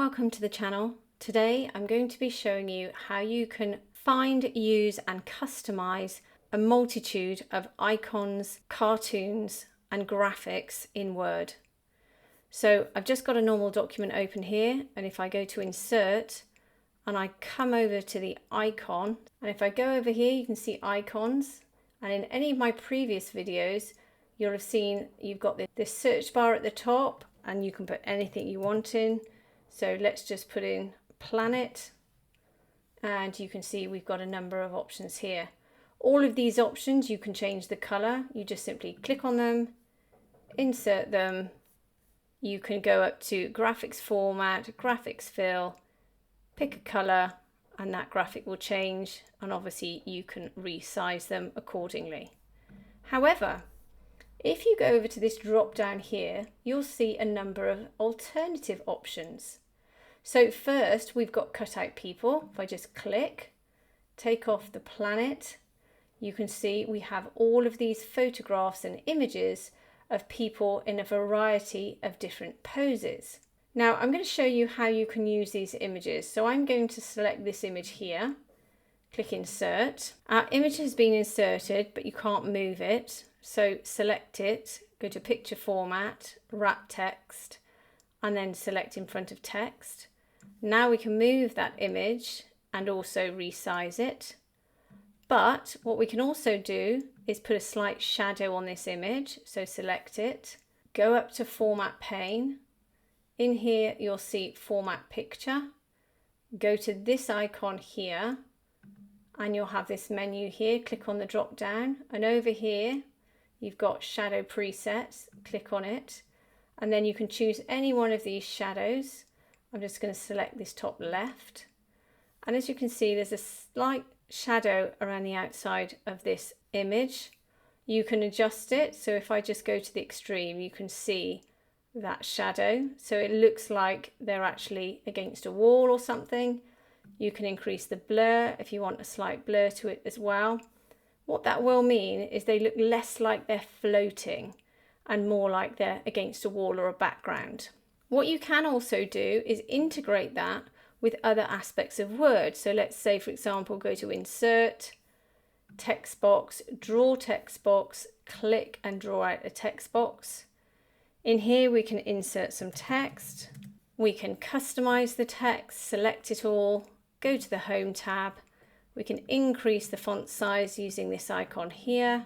welcome to the channel. Today I'm going to be showing you how you can find, use and customize a multitude of icons, cartoons and graphics in Word. So I've just got a normal document open here, and if I go to insert and I come over to the icon, and if I go over here you can see icons, and in any of my previous videos you'll have seen you've got this search bar at the top and you can put anything you want in. So let's just put in planet, and you can see we've got a number of options here. All of these options you can change the color. You just simply click on them, insert them. You can go up to graphics format, graphics fill, pick a color, and that graphic will change, and obviously you can resize them accordingly. However, if you go over to this drop down here, you'll see a number of alternative options. So first we've got cutout people. If I just click, take off the planet, you can see we have all of these photographs and images of people in a variety of different poses. Now I'm going to show you how you can use these images. So I'm going to select this image here, click insert. Our image has been inserted, but you can't move it. So select it, go to picture format, wrap text, and then select in front of text. Now we can move that image and also resize it. But what we can also do is put a slight shadow on this image. So select it, go up to format pane. In here you'll see format picture. Go to this icon here and you'll have this menu here. Click on the drop down, and over here you've got shadow presets. Click on it and then you can choose any one of these shadows. I'm just going to select this top left, and as you can see there's a slight shadow around the outside of this image. You can adjust it, so if I just go to the extreme you can see that shadow, so it looks like they're actually against a wall or something. You can increase the blur if you want a slight blur to it as well. What that will mean is they look less like they're floating and more like they're against a wall or a background. What you can also do is integrate that with other aspects of Word. So let's say, for example, go to insert, text box, draw text box, click and draw out a text box. In here we can insert some text. We can customize the text, select it all, go to the Home tab. We can increase the font size using this icon here.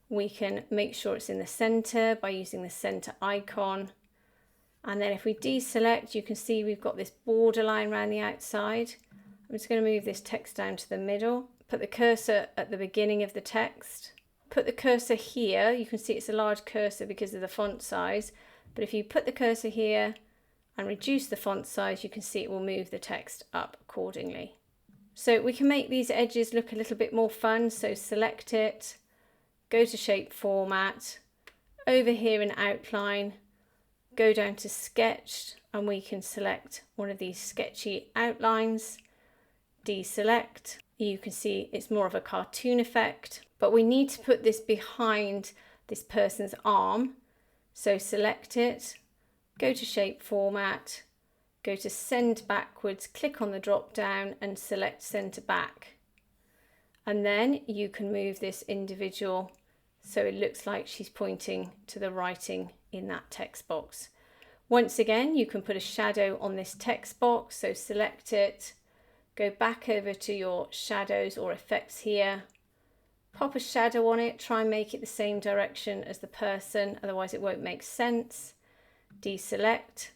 We can make sure it's in the center by using the center icon. And then if we deselect, you can see we've got this borderline around the outside. I'm just going to move this text down to the middle, put the cursor at the beginning of the text, put the cursor here. You can see it's a large cursor because of the font size, but if you put the cursor here and reduce the font size, you can see it will move the text up accordingly. So we can make these edges look a little bit more fun. So select it, go to shape format, over here in outline, go down to sketch, and we can select one of these sketchy outlines, deselect. You can see it's more of a cartoon effect, but we need to put this behind this person's arm. So select it, go to shape format, go to send backwards, click on the drop down and select center back. And then you can move this individual so it looks like she's pointing to the writing in that text box. Once again, you can put a shadow on this text box, so select it, go back over to your shadows or effects here, pop a shadow on it, try and make it the same direction as the person, otherwise it won't make sense. Deselect,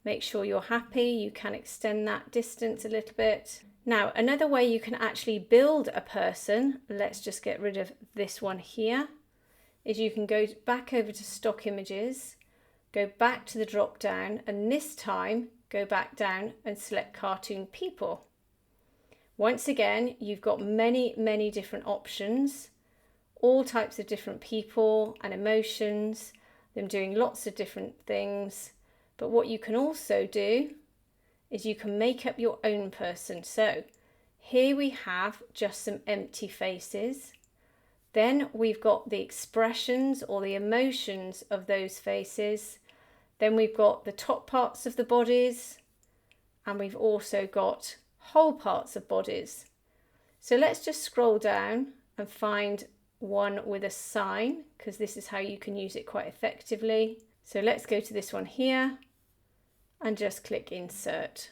make sure you're happy, you can extend that distance a little bit. Now another way you can actually build a person, let's just get rid of this one here, is you can go back over to stock images, go back to the drop down, and this time go back down and select cartoon people. Once again, you've got many different options, all types of different people and emotions, them doing lots of different things. But what you can also do is you can make up your own person. So here we have just some empty faces. Then we've got the expressions or the emotions of those faces. Then we've got the top parts of the bodies, and we've also got whole parts of bodies. So let's just scroll down and find one with a sign, because this is how you can use it quite effectively. So let's go to this one here and just click insert.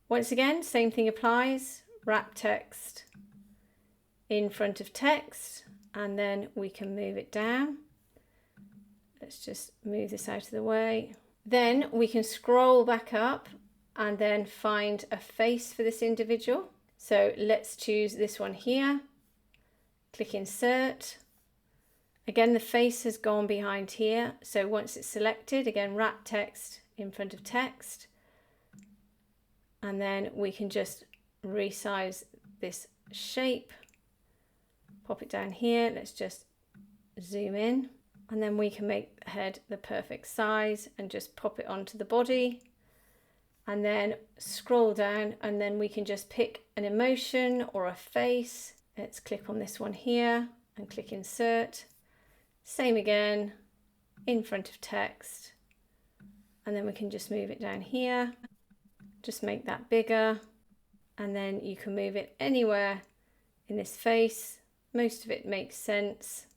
Once again, same thing applies, wrap text in front of text, and then we can move it down. Let's just move this out of the way. Then we can scroll back up and then find a face for this individual. So let's choose this one here, click insert. Again, the face has gone behind here. So once it's selected, again, wrap text in front of text. And then we can just resize this shape, pop it down here. Let's just zoom in, and then we can make the head the perfect size and just pop it onto the body. And then scroll down, and then we can just pick an emotion or a face. Let's click on this one here and click insert. Same again, in front of text. And then we can just move it down here. Just make that bigger. And then you can move it anywhere in this face. Most of it makes sense.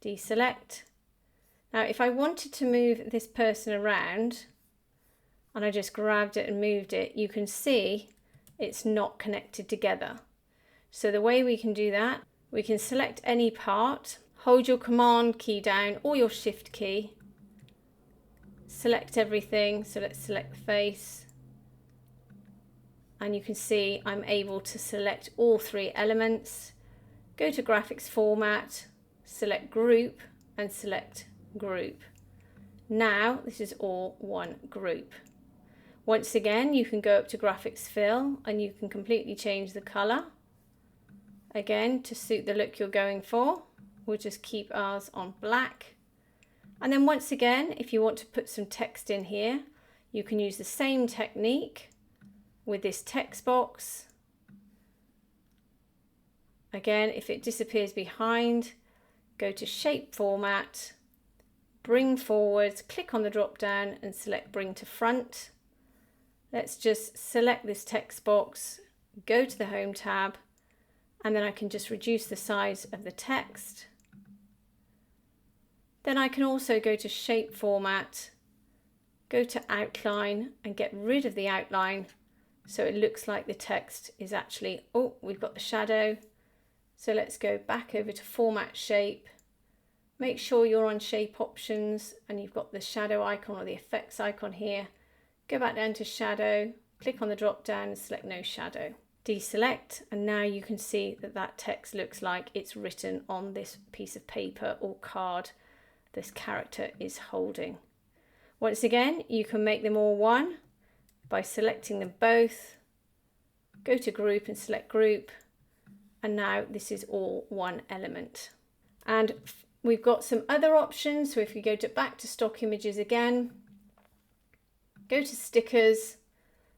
Deselect. Now, if I wanted to move this person around, and I just grabbed it and moved it, you can see it's not connected together. So the way we can do that, we can select any part, hold your command key down or your shift key, select everything. So let's select the face, and you can see I'm able to select all three elements. Go to graphics format, select group, and select group. Now this is all one group. Once again, you can go up to graphics fill and you can completely change the color. Again, to suit the look you're going for, we'll just keep ours on black. And then once again, if you want to put some text in here, you can use the same technique with this text box. Again, if it disappears behind, go to shape format, bring forward, click on the drop down and select bring to front. Let's just select this text box, go to the home tab, and then I can just reduce the size of the text. Then I can also go to shape format, go to outline and get rid of the outline so it looks like the text is actually, oh, we've got the shadow. So let's go back over to format shape. Make sure you're on shape options and you've got the shadow icon or the effects icon here. Go back down to shadow, click on the drop down and select no shadow. Deselect, and now you can see that that text looks like it's written on this piece of paper or card this character is holding. Once again, you can make them all one by selecting them both. Go to group and select group, and now this is all one element. And we've got some other options. So if we go back to stock images again, go to stickers,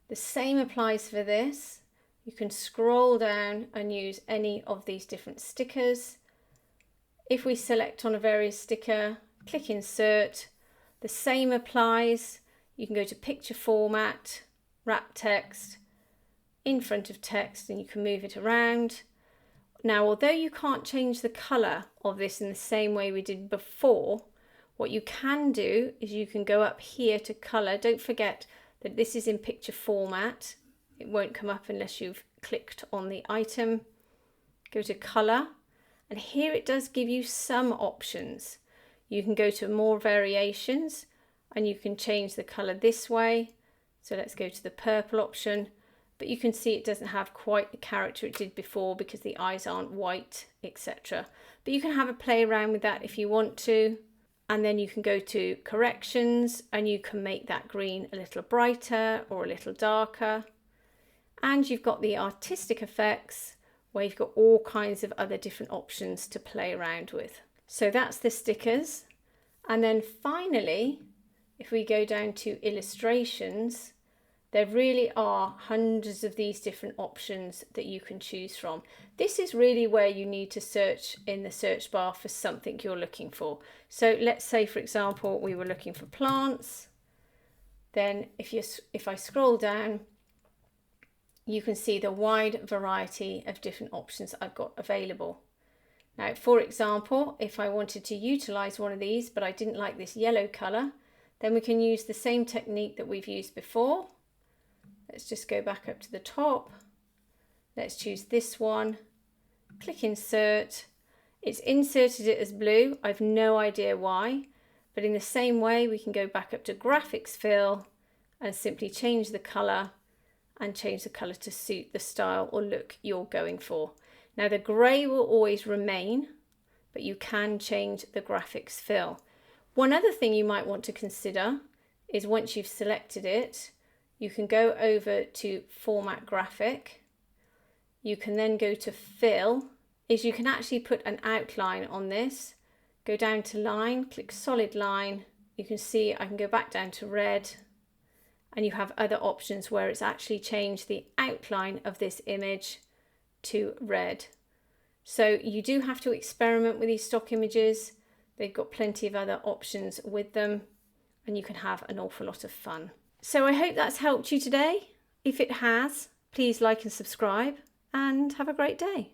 the same applies for this. You can scroll down and use any of these different stickers. If we select on a various sticker, click insert, the same applies. You can go to picture format, wrap text, in front of text, and you can move it around. Now, although you can't change the color of this in the same way we did before, what you can do is you can go up here to color. Don't forget that this is in picture format. It won't come up unless you've clicked on the item. Go to color, and here it does give you some options. You can go to more variations and you can change the color this way. So let's go to the purple option, but you can see it doesn't have quite the character it did before because the eyes aren't white, etc. But you can have a play around with that if you want to. And then you can go to corrections and you can make that green a little brighter or a little darker. And you've got the artistic effects where you've got all kinds of other different options to play around with. So that's the stickers. And then finally, if we go down to illustrations There really are hundreds of these different options that you can choose from. This is really where you need to search in the search bar for something you're looking for. So let's say, for example, we were looking for plants. Then if I scroll down, you can see the wide variety of different options I've got available. Now, for example, if I wanted to utilize one of these, but I didn't like this yellow color, then we can use the same technique that we've used before. Let's just go back up to the top. Let's choose this one, click insert. It's inserted it as blue. I've no idea why, but in the same way, we can go back up to graphics fill and simply change the color and change the color to suit the style or look you're going for. Now the gray will always remain, but you can change the graphics fill. One other thing you might want to consider is once you've selected it, you can go over to Format Graphic. You can then go to Fill. You can actually put an outline on this. Go down to Line, click Solid Line. You can see I can go back down to Red, and you have other options where it's actually changed the outline of this image to red. So you do have to experiment with these stock images. They've got plenty of other options with them, and you can have an awful lot of fun. So I hope that's helped you today. If it has, please like and subscribe, and have a great day.